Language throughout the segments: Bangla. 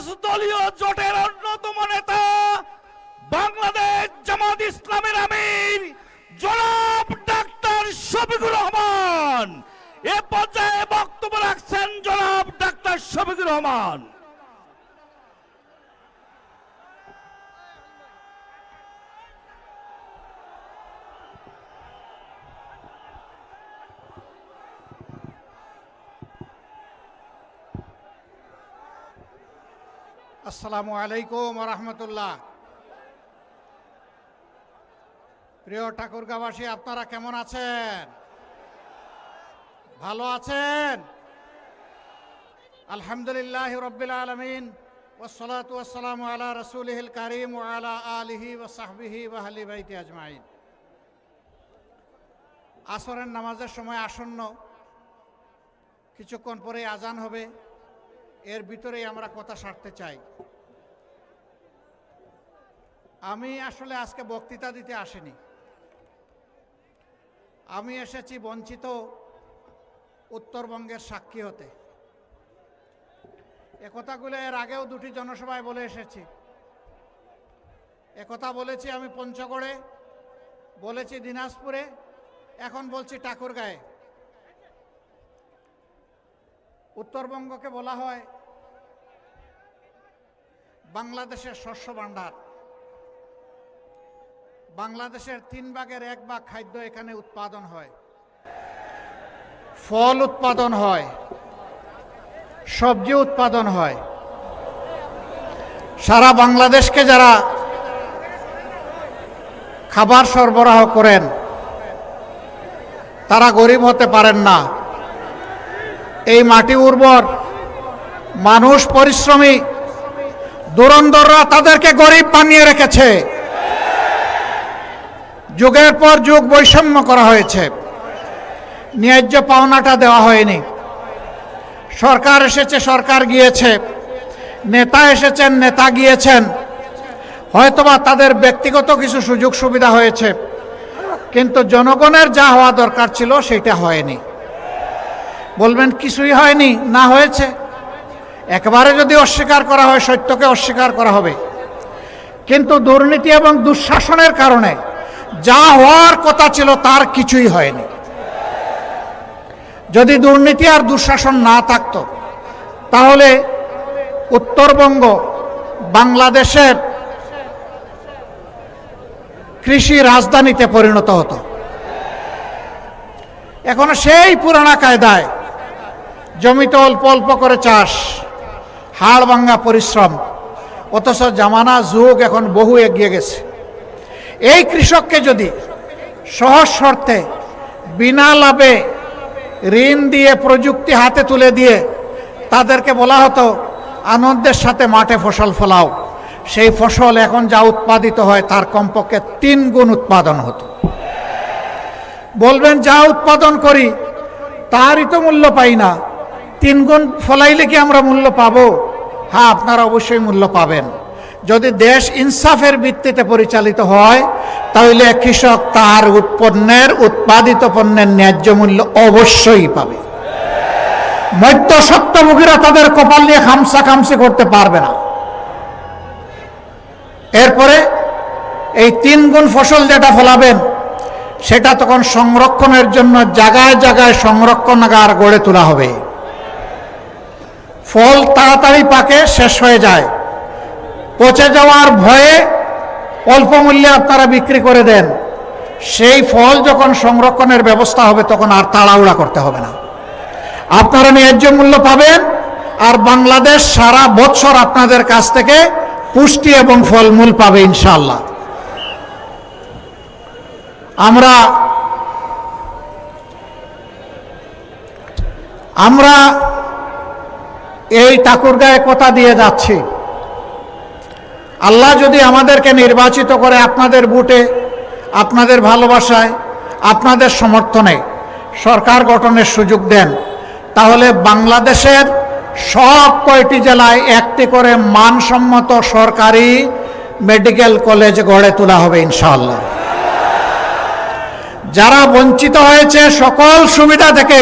পাঁচ দলীয় জোটের অন্যতম নেতা বাংলাদেশ জামাত ইসলামের আমির জনাব ডাক্তার শফিকুর রহমান। এ পর্যায়ে বক্তব্য রাখছেন জনাব ডাক্তার শফিকুর রহমান। আসসালামু আলাইকুম ওয়া রাহমাতুল্লাহ। প্রিয় ঠাকুরগাঁওবাসী, আপনারা কেমন আছেন? ভালো আছেন? আলহামদুলিল্লাহি রাব্বিল আলামিন ওয়াসসালাতু ওয়াসসালামু আলা রাসূলিহিল কারীম ওয়া আলা আলিহি ওয়া সাহবিহি ওয়া আহলি বাইতি আজমাইন। আসরের নামাজের সময় আসন্ন, কিছুক্ষণ পরে আজান হবে। এর ভিতরেই আমরা কথা সারতে চাই। আমি আসলে আজকে বক্তৃতা দিতে আসিনি। আমি এসেছি বঞ্চিত উত্তরবঙ্গের সাক্ষী হতে। একথাগুলো এর আগেও দুটি জনসভায় বলে এসেছি। একথা বলেছি আমি পঞ্চগড়ে, বলেছি দিনাজপুরে, এখন বলছি ঠাকুরগাঁয়ে। উত্তরবঙ্গকে বলা হয় বাংলাদেশের শস্য ভাণ্ডার। বাংলাদেশের 3 ভাগের 1 ভাগ খাদ্য এখানে উৎপাদন হয়। ফল উৎপাদন হয়, সবজি উৎপাদন হয়। সারা বাংলাদেশকে যারা খাবার সরবরাহ করেন তারা গরিব হতে পারেন না। এই মাটি উর্বর, মানুষ পরিশ্রমী, ধুরন্ধররা তাদেরকে গরিব বানিয়ে রেখেছে। যুগের পর যুগ বৈষম্য করা হয়েছে, ন্যায্য পাওনাটা দেওয়া হয়নি। সরকার এসেছে, সরকার গিয়েছে, নেতা এসেছেন, নেতা গিয়েছেন। হয়তোবা তাদের ব্যক্তিগত কিছু সুযোগ সুবিধা হয়েছে, কিন্তু জনগণের যা হওয়া দরকার ছিল সেটা হয়নি। বলবেন কিছুই হয়নি, না হয়েছে। একেবারে যদি অস্বীকার করা হয়, সত্যকে অস্বীকার করা হবে। কিন্তু দুর্নীতি এবং দুঃশাসনের কারণে যা হওয়ার কথা ছিল তার কিছুই হয়নি। যদি দুর্নীতি আর দুঃশাসন না থাকতো তাহলে উত্তরবঙ্গ বাংলাদেশের কৃষি রাজধানীতে পরিণত হতো। এখনো সেই পুরানা কায়দায় জমিতে অল্প অল্প করে চাষ, হাড় ভাঙ্গা পরিশ্রম। অথচ জামানা যুগ এখন বহু এগিয়ে গেছে। এই কৃষককে যদি সহজ শর্তে বিনা লাভে ঋণ দিয়ে, প্রযুক্তি হাতে তুলে দিয়ে তাদেরকে বলা হতো আনন্দের সাথে মাঠে ফসল ফলাও, সেই ফসল এখন যা উৎপাদিত হয় তার কমপক্ষে 3 গুণ উৎপাদন হতো। বলবেন যা উৎপাদন করি তারই তো মূল্য পাই না, 3 গুণ ফলাইলে কি আমরা মূল্য পাবো? হ্যাঁ, আপনারা অবশ্যই মূল্য পাবেন। যদি দেশ ইনসাফের ভিত্তিতে পরিচালিত হয় তাহলে কৃষক তার উৎপাদিত পণ্যের ন্যায্য মূল্য অবশ্যই পাবে। মধ্যস্বত্বভোগীরা তাদের কপাল নিয়ে খামসি করতে পারবে না। এরপরে এই 3 গুণ ফসল যেটা ফলাবেন সেটা তখন সংরক্ষণের জন্য জায়গায় জায়গায় সংরক্ষণাগার গড়ে তোলা হবে। ফল তাড়াতাড়ি পাকে, শেষ হয়ে যায়, পচে যাওয়ার ভয়ে অল্প মূল্যে আপনারা বিক্রি করে দেন। সেই ফল যখন সংরক্ষণের ব্যবস্থা হবে তখন আর তাড়াহুড়া করতে হবে না, আপনারা ন্যায্য মূল্য পাবেন। আর বাংলাদেশ সারা বছর আপনাদের কাছ থেকে পুষ্টি এবং ফলমূল পাবে ইনশাআল্লাহ। আমরা এই ঠাকুরগাঁয়ে কথা দিয়ে যাচ্ছি, আল্লাহ যদি আমাদেরকে নির্বাচিত করে আপনাদের ভোটে, আপনাদের ভালোবাসায়, আপনাদের সমর্থনে সরকার গঠনের সুযোগ দেন, তাহলে বাংলাদেশের সব কয়টি জেলায় একটি করে মানসম্মত সরকারি মেডিকেল কলেজ গড়ে তোলা হবে ইনশাআল্লাহ। যারা বঞ্চিত হয়েছে সকল সুবিধা থেকে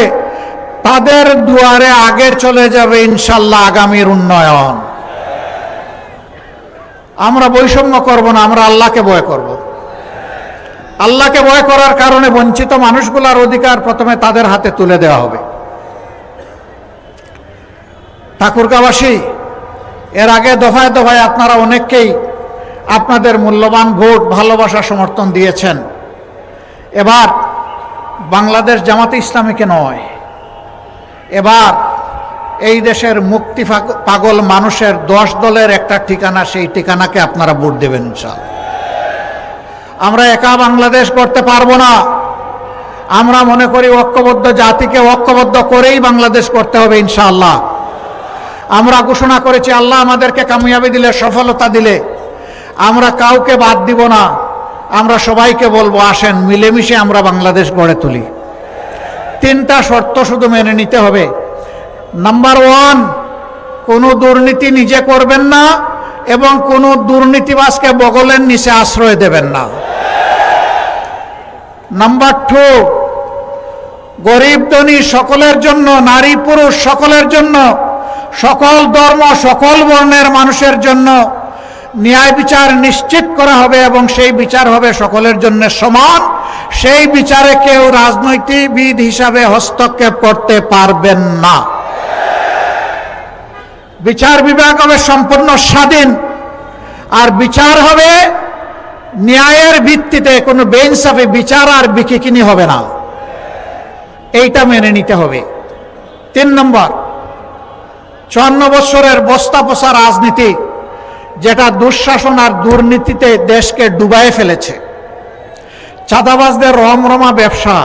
তাদের দুয়ারে আগে চলে যাবে ইনশাআল্লাহ আগামীর উন্নয়ন। আমরা বৈষম্য করব না, আমরা আল্লাহকে ভয় করব। আল্লাহকে ভয় করার কারণে বঞ্চিত মানুষগুলোর অধিকার প্রথমে তাদের হাতে তুলে দেওয়া হবে। ঠাকুরগাঁওবাসী, এর আগে দফায় দফায় আপনারা অনেককেই আপনাদের মূল্যবান ভোট, ভালোবাসা, সমর্থন দিয়েছেন। এবার বাংলাদেশ জামাতে ইসলামীকে নয়, এবার এই দেশের মুক্তি পাগল মানুষের 10 দলের একটা ঠিকানা, সেই ঠিকানাকে আপনারা ভোট দেবেন ইনশাআল্লাহ। আমরা একা বাংলাদেশ করতে পারবো না। আমরা মনে করি ঐক্যবদ্ধ জাতিকে ঐক্যবদ্ধ করেই বাংলাদেশ করতে হবে ইনশাআল্লাহ। আমরা ঘোষণা করেছি আল্লাহ আমাদেরকে কামিয়াবি দিলে, সফলতা দিলে আমরা কাউকে বাদ দিব না। আমরা সবাইকে বলবো আসেন মিলেমিশে আমরা বাংলাদেশ গড়ে তুলি। 3টা শর্ত শুধু মেনে নিতে হবে। নাম্বার 1, কোনো দুর্নীতি নিজে করবেন না এবং কোনো দুর্নীতিবাজকে বগলের নিচে আশ্রয় দেবেন না। নাম্বার 2, গরিব ধনী সকলের জন্য, নারী পুরুষ সকলের জন্য, সকল ধর্ম সকল বর্ণের মানুষের জন্য ন্যায় বিচার নিশ্চিত করা হবে এবং সেই বিচার হবে সকলের জন্য সমান। সেই বিচারে কেউ রাজনৈতিকবিদ হিসাবে হস্তক্ষেপ করতে পারবেন না। বিচার বিভাগ হবে সম্পূর্ণ স্বাধীন, আর বিচার হবে ন্যায়ের ভিত্তিতে, কোনো বেইনসাফি বিচার আর বিকিকিনি হবে না। এইটা মেনে নিতে হবে। 3 নম্বর, 54 বছরের বস্তা পচা রাজনীতি, যেটা দুঃশাসন আর দুর্নীতিতে দেশকে ডুবাইয়ে ফেলেছে, চাঁদাবাজদের রমরমা ব্যবসা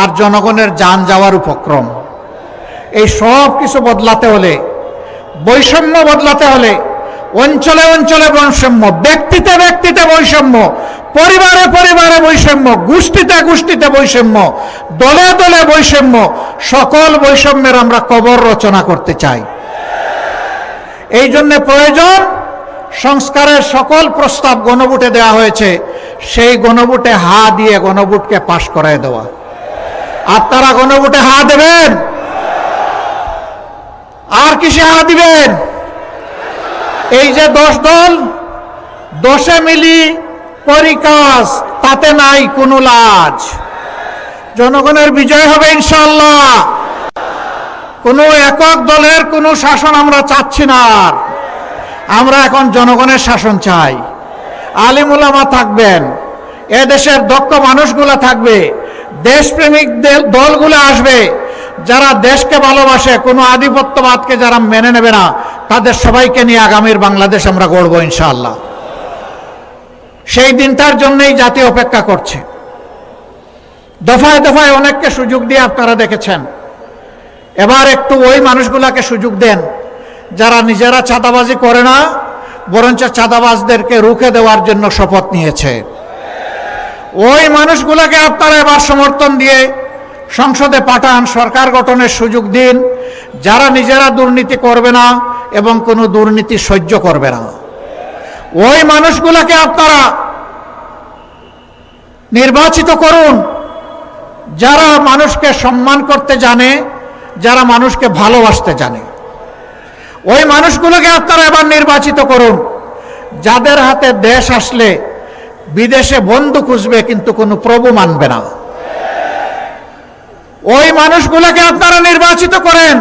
আর জনগণের যান যাওয়ার উপক্রম, এই সব কিছু বদলাতে হলে, বৈষম্য বদলাতে হলে, অঞ্চলে অঞ্চলে বৈষম্য, ব্যক্তিতে ব্যক্তিতে বৈষম্য, পরিবারে পরিবারে বৈষম্য, গোষ্ঠীতে গোষ্ঠীতে বৈষম্য, দলে দলে বৈষম্য, সকল বৈষম্যের আমরা কবর রচনা করতে চাই। এই জন্য প্রয়োজন সংস্কারের সকল প্রস্তাব গণভোটে দেওয়া হয়েছে, সেই গণভোটে হা দিয়ে গণভোটকে পাশ করায় দেওয়া। আপনারা গণভোটে হা দেবেন? আর কিসে হা দিবেন? এই যে 10 দল, 10 মিলি করি কাজ, তাতে নাই কোনো লাজ। জনগণের বিজয় হবে ইনশাআল্লাহ। কোনো একক দলের কোনো শাসন আমরা চাচ্ছি না। আমরা এখন জনগণের শাসন চাই। আলিম উলামা থাকবেন, এদেশের দক্ষ মানুষগুলো থাকবে, দেশপ্রেমিক দলগুলো আসবে, যারা দেশকে ভালোবাসে, কোনো আধিপত্যবাদকে যারা মেনে নেবে না, তাদের সবাইকে নিয়ে আগামীর বাংলাদেশ আমরা গড়ব ইনশাআল্লাহ। সেই দিনটার জন্যই জাতি অপেক্ষা করছে। দফায় দফায় অনেককে সুযোগ দিয়ে আপনারা দেখেছেন। এবার একটু ওই মানুষগুলাকে সুযোগ দেন যারা নিজেরা চাঁদাবাজি করে না, বরঞ্চ চাঁদাবাজদেরকে রুখে দেওয়ার জন্য শপথ নিয়েছে। ওই মানুষগুলোকে আপনারা এবার সমর্থন দিয়ে সংসদে পাঠান, সরকার গঠনের সুযোগ দিন, যারা নিজেরা দুর্নীতি করবে না এবং কোনো দুর্নীতি সহ্য করবে না। ওই মানুষগুলোকে আপনারা নির্বাচিত করুন, যারা মানুষকে সম্মান করতে জানে, যারা মানুষকে ভালোবাসতে জানে। ওই মানুষগুলোকে আপনারা এবার নির্বাচিত করুন, যাদের হাতে দেশ আসলে বিদেশে বন্ধু খুঁজবে কিন্তু কোনো প্রভু মানবে না। ওই মানুষগুলোকে আপনারা নির্বাচিত করেন,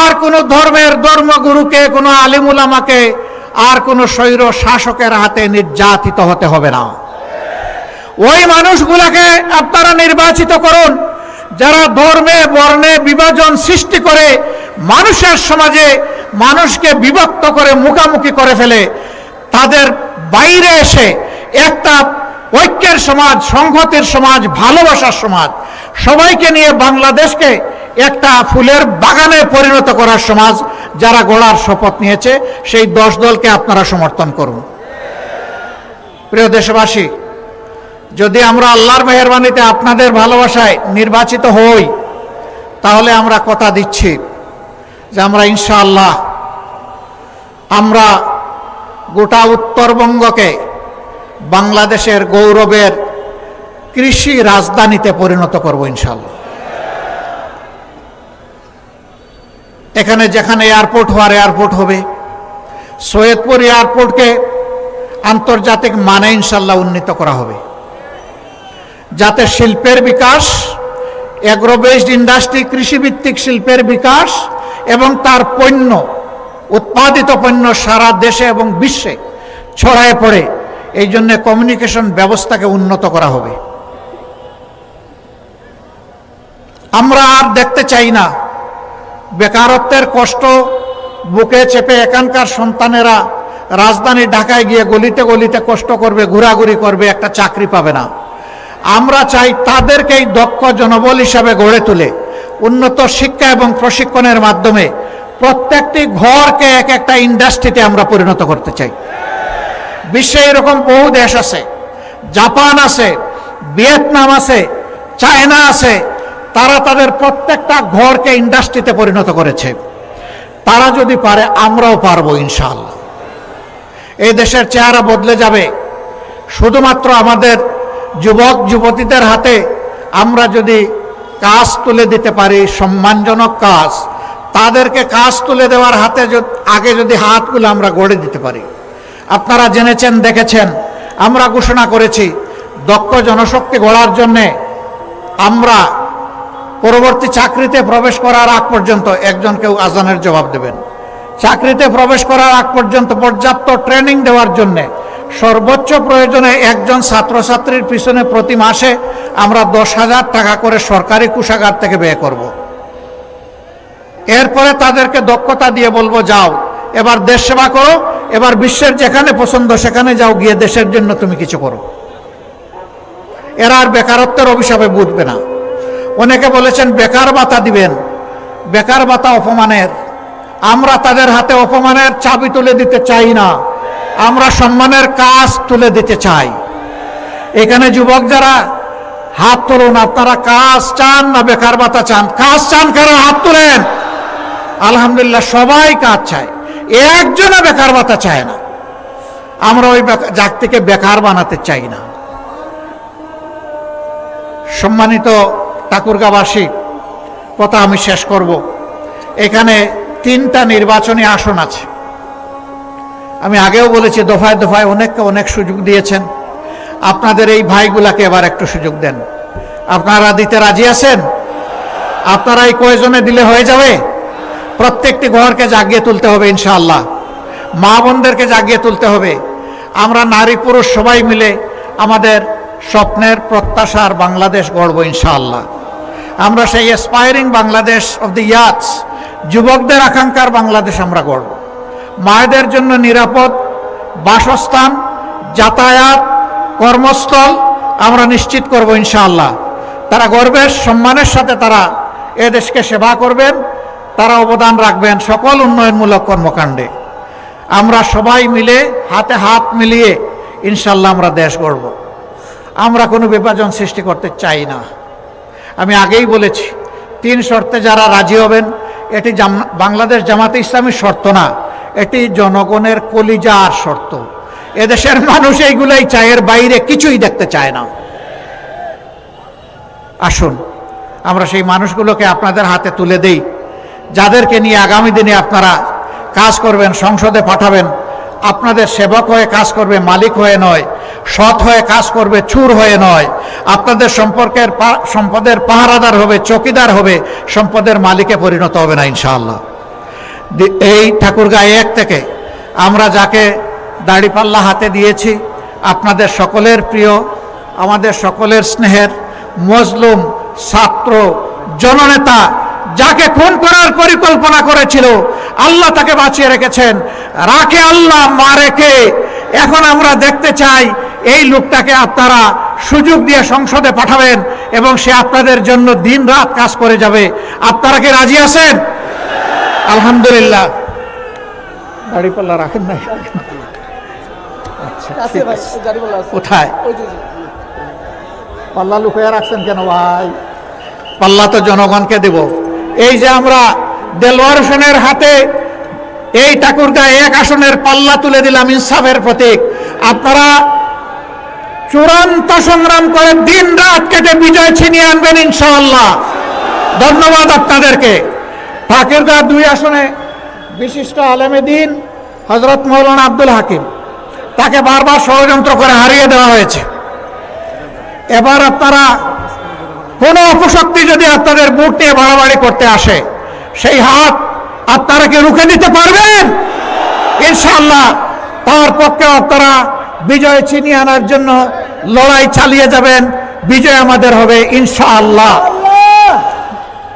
আর কোনো ধর্মের ধর্মগুরুকে, কোনো আলিম উলামাকে, আর কোনো স্বৈর শাসকের হাতে নির্যাতিত হতে হবে না। ওই মানুষগুলোকে আপনারা নির্বাচিত করুন, যারা ধর্মে বর্ণে বিভাজন সৃষ্টি করে মানুষের সমাজে মানুষকে বিভক্ত করে মুখামুখি করে ফেলে, তাদের বাইরে এসে একটা ঐক্যের সমাজ, সংহতির সমাজ, ভালোবাসার সমাজ, সবাইকে নিয়ে বাংলাদেশকে একটা ফুলের বাগানে পরিণত করার সমাজ যারা গড়ার শপথ নিয়েছে, সেই 10 দলকে আপনারা সমর্থন করুন। প্রিয় দেশবাসী, যদি আমরা আল্লাহর মেহেরবানিতে আপনাদের ভালোবাসায় নির্বাচিত হই, তাহলে আমরা কথা দিচ্ছি যে আমরা ইনশাআল্লাহ আমরা গোটা উত্তরবঙ্গকে বাংলাদেশের গৌরবের কৃষি রাজধানীতে পরিণত করব ইনশাআল্লাহ। এখানে যেখানে এয়ারপোর্ট হওয়ার এয়ারপোর্ট হবে, সৈয়দপুর এয়ারপোর্টকে আন্তর্জাতিক মানে ইনশাল্লাহ উন্নীত করা হবে, যাতে শিল্পের বিকাশ, এগ্রো বেসড ইন্ডাস্ট্রি, কৃষিভিত্তিক শিল্পের বিকাশ এবং তার পণ্য, উৎপাদিত পণ্য সারা দেশে এবং বিশ্বে ছড়ায় পড়ে। এই জন্য কমিউনিকেশন ব্যবস্থাকে উন্নত করা হবে। আমরা আর দেখতে চাই না বেকারত্বের কষ্ট বুকে চেপে এখানকার সন্তানেরা রাজধানী ঢাকায় গিয়ে গলিতে গলিতে কষ্ট করবে, ঘোরাঘুরি করবে, একটা চাকরি পাবে না। আমরা চাই তাদেরকেই দক্ষ জনবল হিসাবে গড়ে তুলে উন্নত শিক্ষা এবং প্রশিক্ষণের মাধ্যমে প্রত্যেকটি ঘরকে এক একটা ইন্ডাস্ট্রিতে আমরা পরিণত করতে চাই। বিশ্বে এরকম বহু দেশ আছে, জাপান আছে, ভিয়েতনাম আছে, চায়না আছে, তারা তাদের প্রত্যেকটা ঘরকে ইন্ডাস্ট্রিতে পরিণত করেছে। তারা যদি পারে আমরাও পারবো ইনশাআল্লাহ। এই দেশের চেহারা বদলে যাবে শুধুমাত্র আমাদের যুবক যুবতীদের হাতে আমরা যদি কাজ তুলে দিতে পারি, সম্মানজনক কাজ, তাদেরকে কাজ তুলে দেওয়ার হাতে আগে যদি হাতগুলো আমরা গড়ে দিতে পারি। আপনারা জেনেছেন, দেখেছেন, আমরা ঘোষণা করেছি দক্ষ জনশক্তি গড়ার জন্যে আমরা পরবর্তী চাকরিতে প্রবেশ করার আগ পর্যন্ত একজন কেউ আজানের জবাব দেবেন। চাকরিতে প্রবেশ করার আগ পর্যন্ত পর্যাপ্ত ট্রেনিং দেওয়ার জন্যে সর্বোচ্চ প্রয়োজনে একজন ছাত্রছাত্রীর পিছনে প্রতি মাসে আমরা 10,000 টাকা করে সরকারি কোষাগার থেকে ব্যয় করব। এরপরে তাদেরকে দক্ষতা দিয়ে বলবো, যাও এবার দেশ সেবা করো, এবার বিশ্বের যেখানে পছন্দ সেখানে যাও, গিয়ে দেশের জন্য তুমি কিছু করো। এরা আর বেকারত্বের অভিশাপে বুঝবে না। অনেকে বলেছেন বেকার ভাতা দিবেন, বেকার ভাতা অপমানের। আমরা তাদের হাতে অপমানের চাবি তুলে দিতে চাই না, আমরা সম্মানের কাজ তুলে দিতে চাই। এখানে যুবক যারা হাত তুলুন, আপনারা কাজ চান না বেকার ভাতা চান? কাজ চান কারা? হাত তুলেন। আলহামদুলিল্লাহ, সবাই কাজ চায়, একজনও বেকার ভাতা চায় না। আমরা ওই জাতিকে বেকার বানাতে চাই না। সম্মানিত ঠাকুরগাঁওবাসী, কথা আমি শেষ করব। এখানে 3টা নির্বাচনী আসন আছে। আমি আগেও বলেছি, দফায় দফায় অনেককে অনেক সুযোগ দিয়েছেন। আপনাদের এই ভাইগুলাকে এবার একটু সুযোগ দেন। আপনারা দিতে রাজি আছেন? আপনারা এই কয়জনে দিলে হয়ে যাবে? প্রত্যেকটি ঘরকে জাগিয়ে তুলতে হবে ইনশাআল্লাহ, মা বোনদেরকে জাগিয়ে তুলতে হবে। আমরা নারী পুরুষ সবাই মিলে আমাদের স্বপ্নের প্রত্যাশার বাংলাদেশ গড়ব ইনশাআল্লাহ। আমরা সেই অ্যাসপায়ারিং বাংলাদেশ অফ দ্য ইয়াথস, যুবকদের আকাঙ্ক্ষার বাংলাদেশ আমরা গড়ব। মায়েদের জন্য নিরাপদ বাসস্থান, যাতায়াত, কর্মস্থল আমরা নিশ্চিত করব ইনশাআল্লাহ। তারা গর্বের সম্মানের সাথে তারা এ দেশকে সেবা করবেন, তারা অবদান রাখবেন সকল উন্নয়নমূলক কর্মকাণ্ডে। আমরা সবাই মিলে হাতে হাত মিলিয়ে ইনশাআল্লাহ আমরা দেশ গড়ব। আমরা কোনো বিভাজন সৃষ্টি করতে চাই না। আমি আগেই বলেছি, 3 শর্তে যারা রাজি হবেন, এটি বাংলাদেশ জামাতে ইসলামীর শর্ত না, এটি জনগণের কলিজার শর্ত। এদেশের মানুষ এইগুলোই চায়, এর বাইরে কিছুই দেখতে চায় না। আসুন আমরা সেই মানুষগুলোকে আপনাদের হাতে তুলে দেই, যাদেরকে নিয়ে আগামী দিনে আপনারা কাজ করবেন, সংসদে পাঠাবেন। আপনাদের সেবক হয়ে কাজ করবে, মালিক হয়ে নয়। সৎ হয়ে কাজ করবে, চুর হয়ে নয়। আপনাদের সম্পদের পাহারাদার হবে, চৌকিদার হবে, সম্পদের মালিকে পরিণত হবে না ইনশাআল্লাহ। এই ঠাকুরগাঁ 1 থেকে আমরা যাকে দাড়িপাল্লা হাতে দিয়েছি, আপনাদের সকলের প্রিয়, আমাদের সকলের স্নেহের মজলুম ছাত্র জননেতা, যাকে খুন করার পরিকল্পনা করেছিল, আল্লাহ তাকে বাঁচিয়ে রেখেছেন। রাখে আল্লাহ, মারে কে? এখন আমরা দেখতে চাই এই লোকটাকে আপনারা সুযোগ দিয়ে সংসদে পাঠাবেন এবং সে আপনাদের জন্য দিন রাত কাজ করে যাবে। আপনারা কি রাজি আছেন? আলহামদুলিল্লাহ। দাড়িপাল্লা রাখেন নাই? কোথায় পাল্লা লুকিয়ে রাখছেন কেন ভাই? পাল্লা তো জনগণকে দেব। এই যে আমরা দেলোয়ার হোসেনের হাতে এই ঠাকুরগাঁ 1 আসনের পাল্লা তুলে দিলাম, ইনসাফের প্রতীক। আপনারা চূড়ান্ত সংগ্রাম করে দিন রাত কেটে বিজয় ছিনিয়ে আনবেন ইনশাআল্লাহ। ধন্যবাদ আপনাদেরকে। ঠাকুরগাঁ 2 আসনে বিশিষ্ট আলেমে দ্বীন হযরত মৌলানা আব্দুল হাকিম, তাকে বারবার ষড়যন্ত্র করে হারিয়ে দেওয়া হয়েছে। এবার আপনারা কোনো অপশক্তি যদি আপনাদের বুট নিয়ে বাড়াবাড়ি করতে আসে, সেই হাত আপনারা কি রুখে দিতে পারবেন? ইনশাআল্লাহ তার পক্ষে আপনারা বিজয় ছিনিয়ে আনার জন্য লড়াই চালিয়ে যাবেন, বিজয় আমাদের হবে ইনশাআল্লাহ।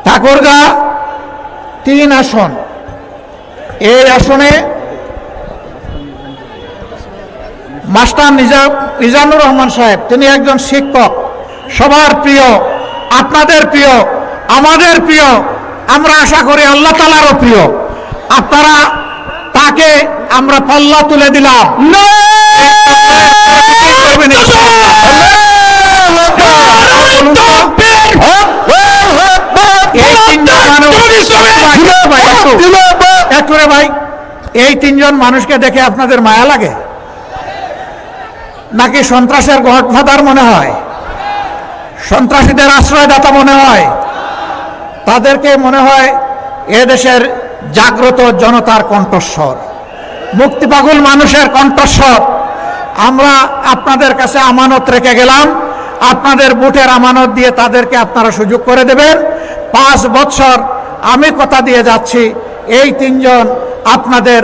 ঠাকুরগাঁ 3 আসন, এই আসনে মাস্টার মিজানুর রহমান সাহেব, তিনি একজন শিক্ষক, সবার প্রিয়, আপনাদের প্রিয়, আমাদের প্রিয়, আমরা আশা করি আল্লাহ তাআলারও প্রিয়। আপনারা তাকে আমরা পাল্লা তুলে দিলাম। ভাই, এই 3 জন মানুষকে দেখে আপনাদের মায়া লাগে নাকি সন্ত্রাসের গডফাদার মনে হয়, সন্ত্রাসীদের আশ্রয়দাতা মনে হয়? তাদেরকে মনে হয় এদেশের জাগ্রত জনতার কণ্ঠস্বর, মুক্তিপাগল মানুষের কণ্ঠস্বর। আমরা আপনাদের কাছে আমানত রেখে গেলাম, আপনাদের বুটের আমানত দিয়ে তাদেরকে আপনারা সুযোগ করে দেবেন। 5 বছর আমি কথা দিয়ে যাচ্ছি, এই 3 জন আপনাদের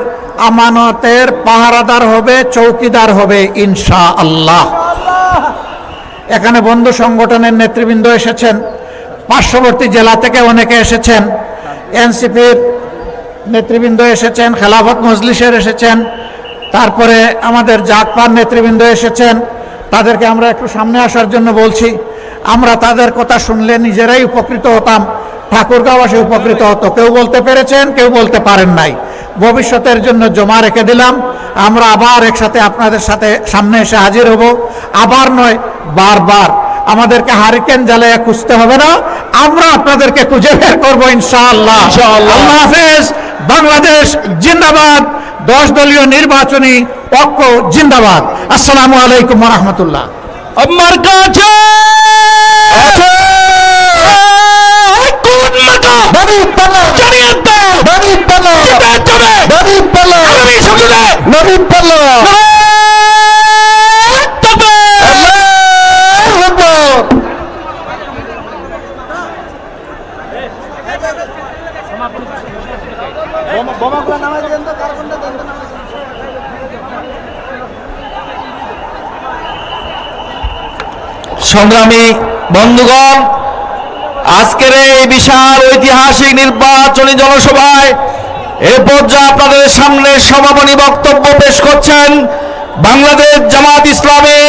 আমানতের পাহারাদার হবে, চৌকিদার হবে ইনশাআল্লাহ। এখানে বন্ধু সংগঠনের নেতৃবৃন্দ এসেছেন, পার্শ্ববর্তী জেলা থেকে অনেকে এসেছেন, এনসিপির নেতৃবৃন্দ এসেছেন, খেলাফত মজলিসের এসেছেন, তারপরে আমাদের জাকপার নেতৃবৃন্দ এসেছেন। তাদেরকে আমরা একটু সামনে আসার জন্য বলছি। আমরা তাদের কথা শুনলে নিজেরাই উপকৃত হতাম, ঠাকুরগাঁওবাসী উপকৃত হতো। কেউ বলতে পেরেছেন, কেউ বলতে পারেন নাই। ভবিষ্যতের জন্য জমা রেখে দিলাম। আমরা আবার একসাথে আপনাদের সাথে সামনে এসে হাজির হব, আবার নয় বারবার। আমাদেরকে হারিকেন জ্বালায় খুঁজতে হবে না, আমরা আপনাদেরকে খুঁজে বের করবো ইনশাআল্লাহ। আল্লাহ হাফেজ। বাংলাদেশ জিন্দাবাদ। 10 দলীয় নির্বাচনী ঐক্য জিন্দাবাদ। আসসালামু আলাইকুম ওয়া রাহমাতুল্লাহ। আমার কাছে সংগ্রামী বন্ধুগণ, আজকের এই বিশাল ঐতিহাসিক নির্বাচনী জনসভায় এ পর্যায়ে আপনাদের সামনে সমাপনী বক্তব্য পেশ করছেন বাংলাদেশ জামাত ইসলামী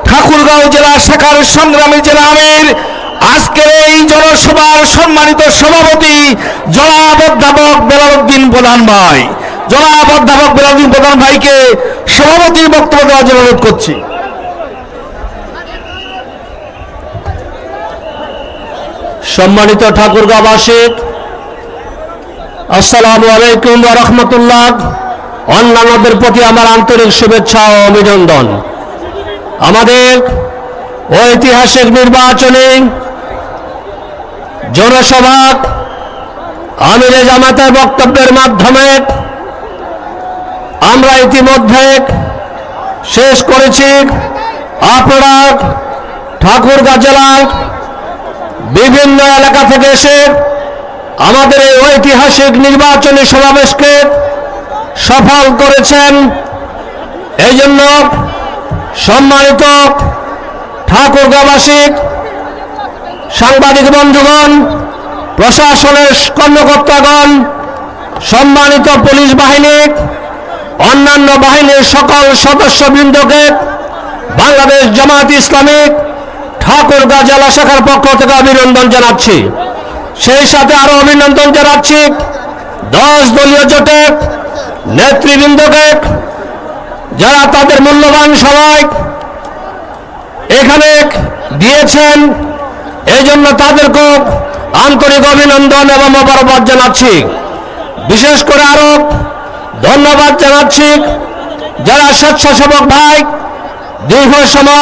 ঠাকুরগাঁও জেলা শাখার সংগ্রামী জেলা আমির, আজকের এই জনসভার সম্মানিত সভাপতি জনাব অধ্যাপক বেলাল উদ্দিন প্রধান ভাই। জনাব অধ্যাপক বেলাল উদ্দিন প্রধান ভাইকে সভাপতির বক্তব্য দেওয়ার জন্য অনুরোধ করছি। সম্মানিত ঠাকুরগাঁওবাসী, আসসালামু আলাইকুম ওয়া রাহমাতুল্লাহ। অন্যান্যদের প্রতি আমার আন্তরিক শুভেচ্ছা ও অভিনন্দন। আমাদের ঐতিহাসিক নির্বাচনী জনসভা আমিরে জামাতের বক্তব্যের মাধ্যমে আমরা ইতিমধ্যে শেষ করেছি। আপনারা ঠাকুরগাঁও জেলার বিভিন্ন এলাকা থেকে এসে আমাদের এই ঐতিহাসিক নির্বাচনী সমাবেশকে সফল করেছেন। এই জন্য সম্মানিত ঠাকুরগাঁওবাসী, সাংবাদিক বন্ধুগণ, প্রশাসনের কর্মকর্তাগণ, সম্মানিত পুলিশ বাহিনী, অন্যান্য বাহিনীর সকল সদস্যবৃন্দকে বাংলাদেশ জামাত ইসলামী ঠাকুরগাঁও জেলা শাখার পক্ষ থেকে অভিনন্দন জানাচ্ছি। সেই সাথে আরো অভিনন্দন জানাচ্ছি 10 দলীয় জোটের নেতৃবৃন্দকে, যারা তাদের মূল্যবান সময় এখানে দিয়েছেন। এই জন্য তাদেরকে আন্তরিক অভিনন্দন এবং মোবারকবাদ জানাচ্ছি। বিশেষ করে আরো ধন্যবাদ জানাচ্ছি যারা স্বেচ্ছাসেবক ভাই দীর্ঘ সময়